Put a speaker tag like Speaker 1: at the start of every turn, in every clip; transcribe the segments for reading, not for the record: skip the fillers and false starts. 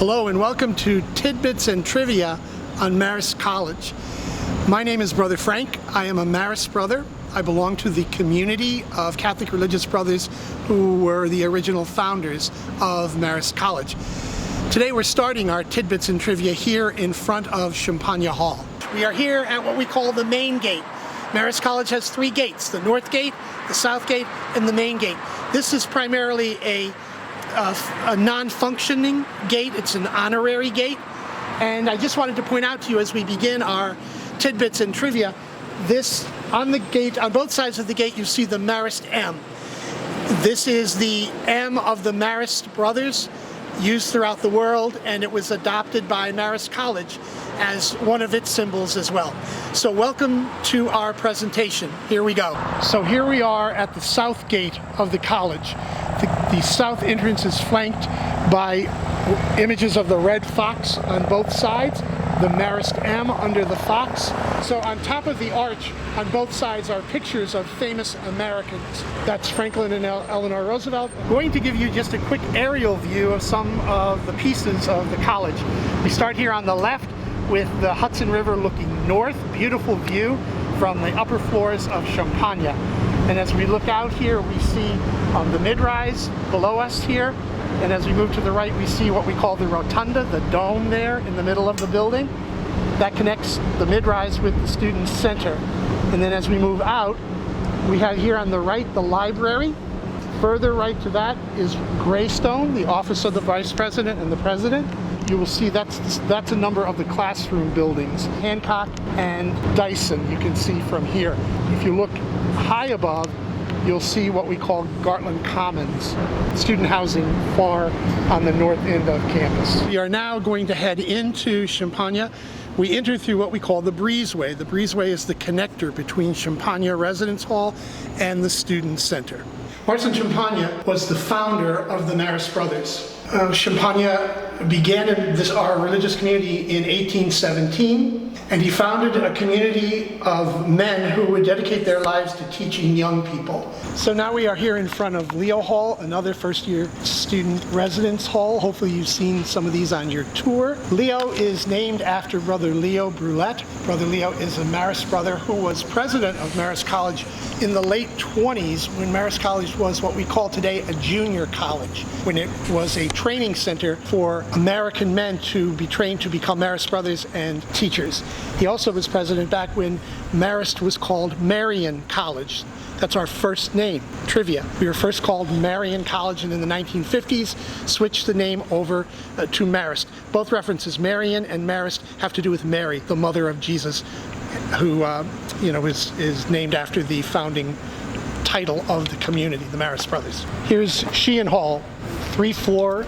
Speaker 1: Hello and welcome to Tidbits and Trivia on Marist College. My name is Brother Frank. I am a Marist brother. I belong to the community of Catholic religious brothers who were the original founders of Marist College. Today we're starting our Tidbits and Trivia here in front of Champagne Hall. We are here at what we call the main gate. Marist College has three gates: the North Gate, the South Gate, and the main gate. This is primarily a non-functioning gate. It's an honorary gate. And I just wanted to point out to you as we begin our Tidbits and Trivia, on the gate, on both sides of the gate, you see the Marist M. This is the M of the Marist brothers, used throughout the world, and it was adopted by Marist College as one of its symbols as well. So welcome to our presentation. Here we go. So here we are at the south gate of the college. The south entrance is flanked by images of the red fox on both sides, the Marist M under the fox. So on top of the arch on both sides are pictures of famous Americans. That's Franklin and Eleanor Roosevelt. I'm going to give you just a quick aerial view of some of the pieces of the college. We start here on the left with the Hudson River looking north, beautiful view from the upper floors of Champagne. And as we look out here, we see the Midrise below us here. And as we move to the right, we see what we call the rotunda, the dome there in the middle of the building. That connects the Midrise with the Student Center. And then as we move out, we have here on the right the library. Further right to that is Greystone, the office of the Vice President and the President. You will see that's a number of the classroom buildings. Hancock and Dyson, you can see from here. If you look high above, you'll see what we call Gartland Commons, student housing far on the north end of campus. We are now going to head into Champagne. We enter through what we call the breezeway. The breezeway is the connector between Champagne Residence Hall and the Student Center. Marist Champagne was the founder of the Marist Brothers. Champagne began our religious community in 1817, and he founded a community of men who would dedicate their lives to teaching young people. So now we are here in front of Leo Hall, another first-year student residence hall. Hopefully you've seen some of these on your tour. Leo is named after Brother Leo Brulette. Brother Leo is a Marist brother who was president of Marist College in the late 20s, when Marist College was what we call today a junior college, when it was a training center for American men to be trained to become Marist brothers and teachers. He also was president back when Marist was called Marian College. That's our first name, trivia. We were first called Marian College, and in the 1950s switched the name over to Marist. Both references, Marian and Marist, have to do with Mary, the mother of Jesus, who is named after the founding title of the community, the Marist Brothers. Here's Sheehan Hall, three-floor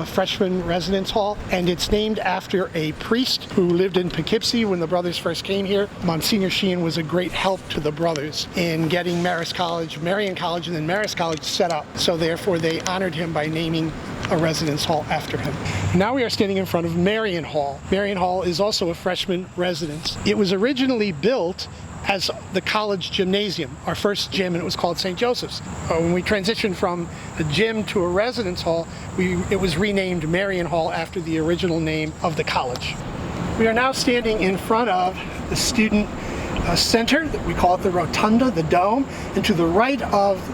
Speaker 1: freshman residence hall, and it's named after a priest who lived in Poughkeepsie when the brothers first came here. Monsignor Sheehan was a great help to the brothers in getting Marist College, Marian College, and then Marist College set up. So therefore they honored him by naming a residence hall after him. Now we are standing in front of Marian Hall. Marian Hall is also a freshman residence. It was originally built as the college gymnasium, our first gym, and it was called St. Joseph's. When we transitioned from a gym to a residence hall, it was renamed Marian Hall after the original name of the college. We are now standing in front of the student center. We call it the rotunda, the dome, and to the right of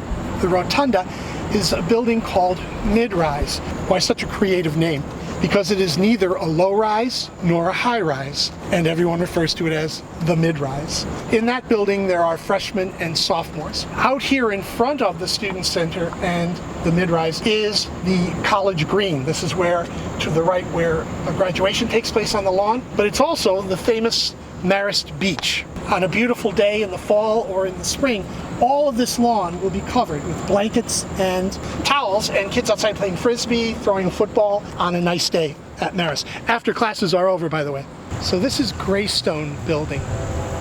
Speaker 1: the rotunda is a building called Midrise. Why such a creative name? Because it is neither a low-rise nor a high-rise, and everyone refers to it as the Midrise. In that building, there are freshmen and sophomores. Out here in front of the Student Center and the Midrise is the College Green. This is where, to the right, where a graduation takes place on the lawn, but it's also the famous Marist Beach. On a beautiful day in the fall or in the spring, all of this lawn will be covered with blankets and towels, and kids outside playing frisbee, throwing a football on a nice day at Marist. After classes are over, by the way. So this is Greystone building.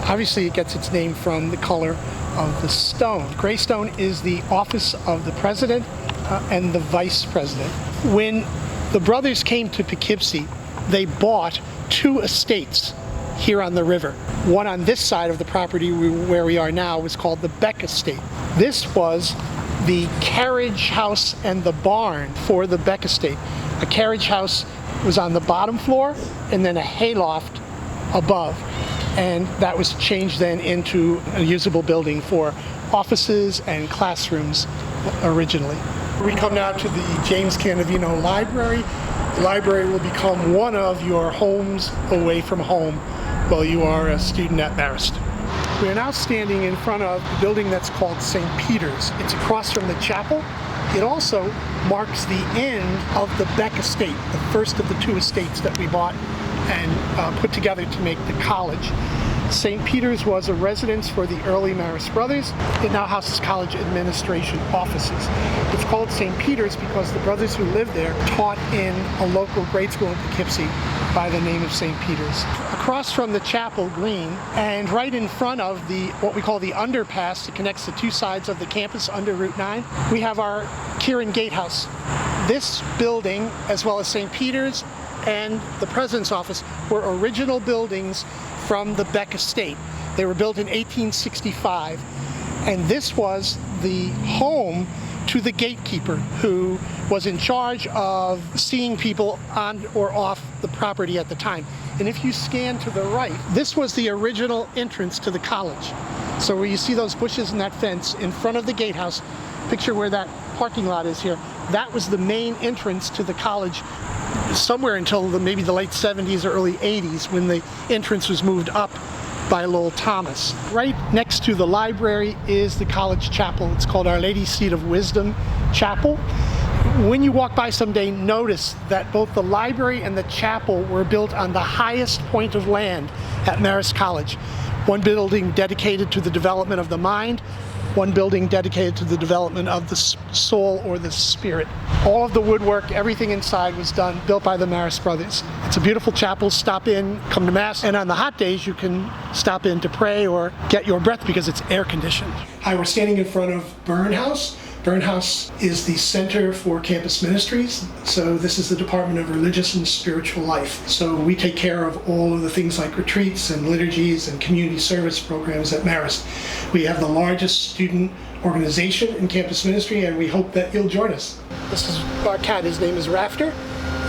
Speaker 1: Obviously it gets its name from the color of the stone. Greystone is the office of the president and the vice president. When the brothers came to Poughkeepsie, they bought two estates here on the river. One on this side of the property where we are now was called the Beck Estate. This was the carriage house and the barn for the Beck Estate. A carriage house was on the bottom floor, and then a hayloft above. And that was changed then into a usable building for offices and classrooms originally. We come now to the James Cannavino Library. The library will become one of your homes away from home while you are a student at Marist. We are now standing in front of the building that's called St. Peter's. It's across from the chapel. It also marks the end of the Beck estate, the first of the two estates that we bought and put together to make the college. St. Peter's was a residence for the early Marist brothers. It now houses college administration offices. It's called St. Peter's because the brothers who lived there taught in a local grade school in Poughkeepsie by the name of St. Peter's. Across from the chapel green and right in front of the what we call the underpass that connects the two sides of the campus under Route 9, we have our Kieran Gatehouse. This building, as well as St. Peter's and the President's Office, were original buildings from the Beck estate. They were built in 1865, and this was the home to the gatekeeper who was in charge of seeing people on or off the property at the time. And if you scan to the right, this was the original entrance to the college. So where you see those bushes and that fence in front of the gatehouse, picture where that parking lot is here, that was the main entrance to the college somewhere until maybe the late 70s or early 80s when the entrance was moved up by Lowell Thomas. Right next to the library is the college chapel. It's called Our Lady's Seat of Wisdom Chapel. When you walk by someday, notice that both the library and the chapel were built on the highest point of land at Marist College. One building dedicated to the development of the mind, one building dedicated to the development of the soul or the spirit. All of the woodwork, everything inside was built by the Marist brothers. It's a beautiful chapel. Stop in, come to Mass, and on the hot days you can stop in to pray or get your breath because it's air conditioned. Hi, we're standing in front of Byrne House. Byrne House is the center for campus ministries. So this is the Department of Religious and Spiritual Life. So we take care of all of the things like retreats and liturgies and community service programs at Marist. We have the largest student organization in campus ministry, and we hope that you'll join us. This is our cat. His name is Rafter,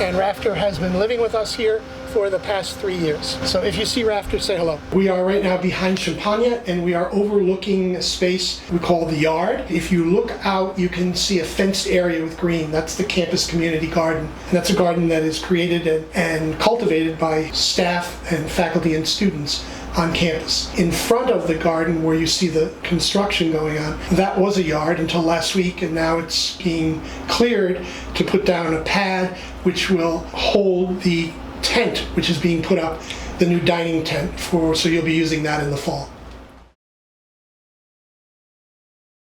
Speaker 1: and Rafter has been living with us here for the past 3 years. So if you see Rafter, say hello. We are right now behind Champagne, and we are overlooking a space we call the yard. If you look out, you can see a fenced area with green. That's the campus community garden. And that's a garden that is created and cultivated by staff and faculty and students on campus. In front of the garden where you see the construction going on, that was a yard until last week, and now it's being cleared to put down a pad which will hold the tent which is being put up, the new dining tent, so you'll be using that in the fall.